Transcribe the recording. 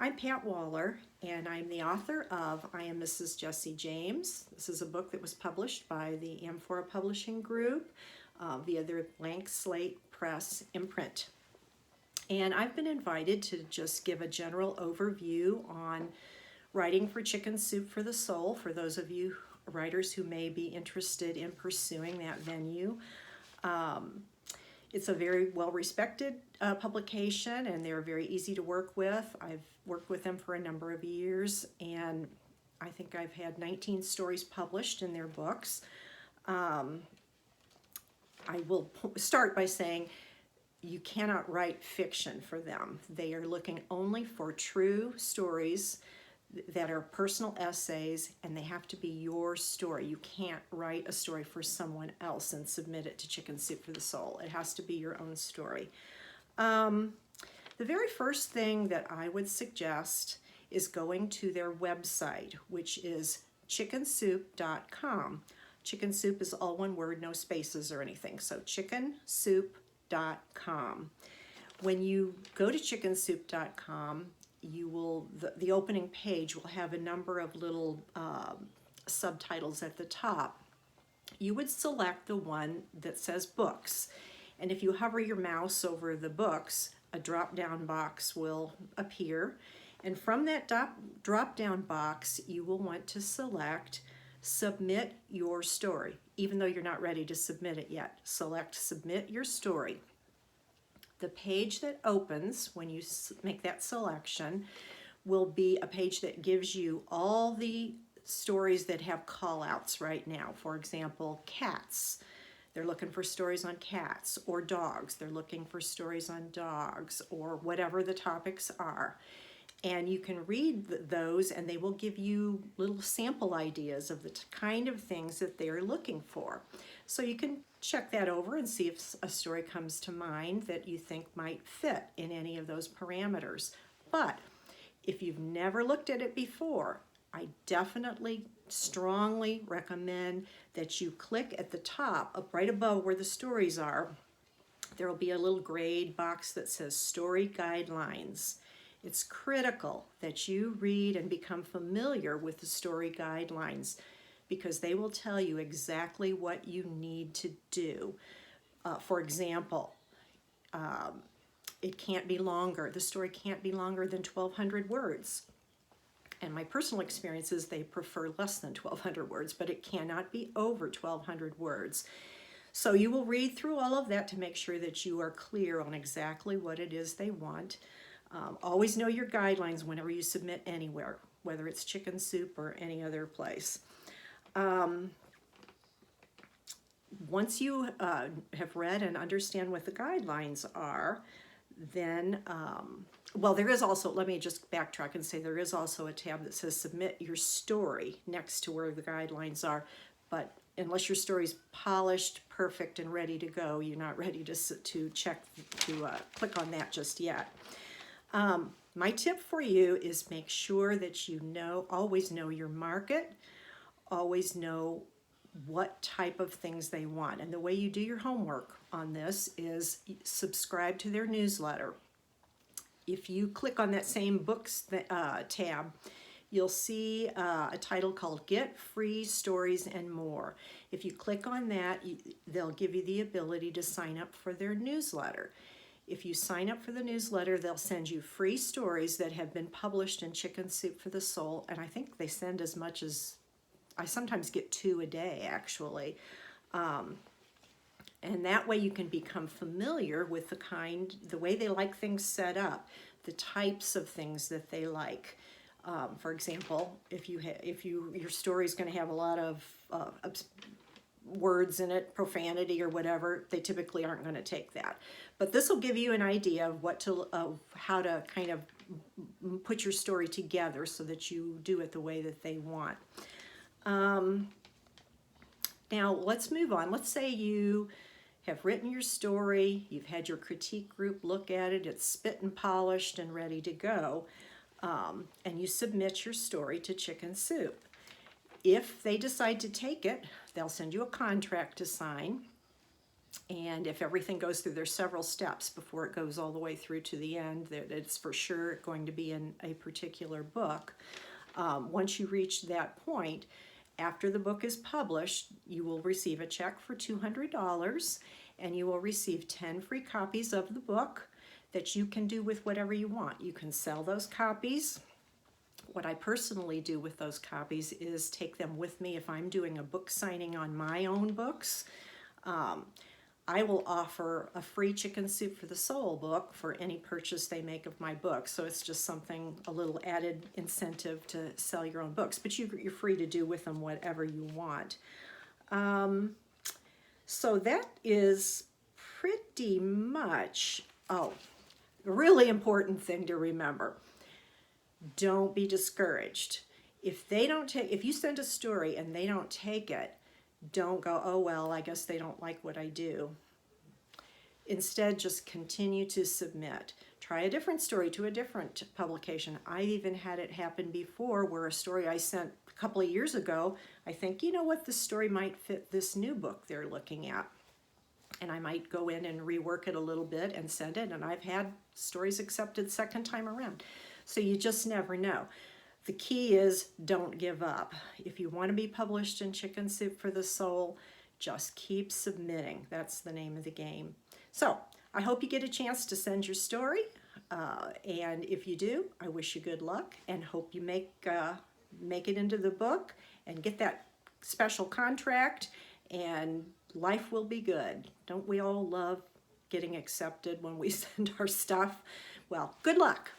I'm Pat WAHLER, and I'm the author of I Am Mrs. Jesse James. This is a book that was published by the Amphora Publishing Group via their Blank Slate Press imprint. And I've been invited to just give a general overview on writing for Chicken Soup for the Soul, for those of you writers who may be interested in pursuing that venue. It's a very well-respected publication, and they're very easy to work with. I've worked with them for a number of years, and I think I've had 19 stories published in their books. I will start by saying you cannot write fiction for them. They are looking only for true stories that are personal essays, and they have to be your story. You can't write a story for someone else and submit it to Chicken Soup for the Soul. It has to be your own story. The very first thing that I would suggest is going to their website, which is chickensoup.com. Chicken Soup is all one word, no spaces or anything. So chickensoup.com. When you go to chickensoup.com, you will, the opening page will have a number of little subtitles at the top. You would select the one that says books, and if you hover your mouse over the books, a drop-down box will appear, and from that drop-down box you will want to select submit your story. Even though you're not ready to submit it yet, select submit your story. The page that opens when you make that selection will be a page that gives you all the stories that have call-outs right now. For example, cats. They're looking for stories on cats, or dogs. They're looking for stories on dogs, or whatever the topics are. And you can read those, and they will give you little sample ideas of the kind of things that they're looking for. So you can check that over and see if a story comes to mind that you think might fit in any of those parameters. But if you've never looked at it before, I definitely strongly recommend that you click at the top, up right above where the stories are. There will be a little grayed box that says Story Guidelines. It's critical that you read and become familiar with the story guidelines, because they will tell you exactly what you need to do. For example, it can't be longer. The story can't be longer than 1,200 words. And my personal experience is they prefer less than 1,200 words, but it cannot be over 1,200 words. So you will read through all of that to make sure that you are clear on exactly what it is they want. Always know your guidelines whenever you submit anywhere, whether it's Chicken Soup or any other place. Once you have read and understand what the guidelines are, then, well, there is also, let me just backtrack and say there is also a tab that says Submit Your Story next to where the guidelines are, but unless your story's polished, perfect, and ready to go, you're not ready to click on that just yet. My tip for you is make sure that you always know your market, always know what type of things they want. And the way you do your homework on this is subscribe to their newsletter. If you click on that same books tab, you'll see a title called Get Free Stories and More. If you click on that, they'll give you the ability to sign up for their newsletter. If you sign up for the newsletter, they'll send you free stories that have been published in Chicken Soup for the Soul, and I think they send as much as, I sometimes get 2 a day actually. And that way you can become familiar with the way they like things set up, the types of things that they like. For example, if your story is going to have a lot of words in it, profanity or whatever, they typically aren't going to take that. But this will give you an idea of how to kind of put your story together so that you do it the way that they want. Now let's move on. Let's say you have written your story, you've had your critique group look at it, it's spit and polished and ready to go, and you submit your story to Chicken Soup. If they decide to take it, they'll send you a contract to sign. And if everything goes through, there's several steps before it goes all the way through to the end. That it's for sure going to be in a particular book. Once you reach that point, after the book is published, you will receive a check for $200, and you will receive 10 free copies of the book that you can do with whatever you want. You can sell those copies. What I personally do with those copies is take them with me if I'm doing a book signing on my own books. I will offer a free Chicken Soup for the Soul book for any purchase they make of my book. So it's just something, a little added incentive to sell your own books. But you're free to do with them whatever you want. So that is pretty much, oh, a really important thing to remember. Don't be discouraged. If you send a story and they don't take it, don't go, oh, well, I guess they don't like what I do. Instead, just continue to submit. Try a different story to a different publication. I've even had it happen before where a story I sent a couple of years ago, I think, you know what, this story might fit this new book they're looking at. And I might go in and rework it a little bit and send it, and I've had stories accepted second time around. So you just never know. The key is don't give up. If you want to be published in Chicken Soup for the Soul, just keep submitting. That's the name of the game. So I hope you get a chance to send your story. And if you do, I wish you good luck and hope you make it into the book and get that special contract, and life will be good. Don't we all love getting accepted when we send our stuff? Well, good luck.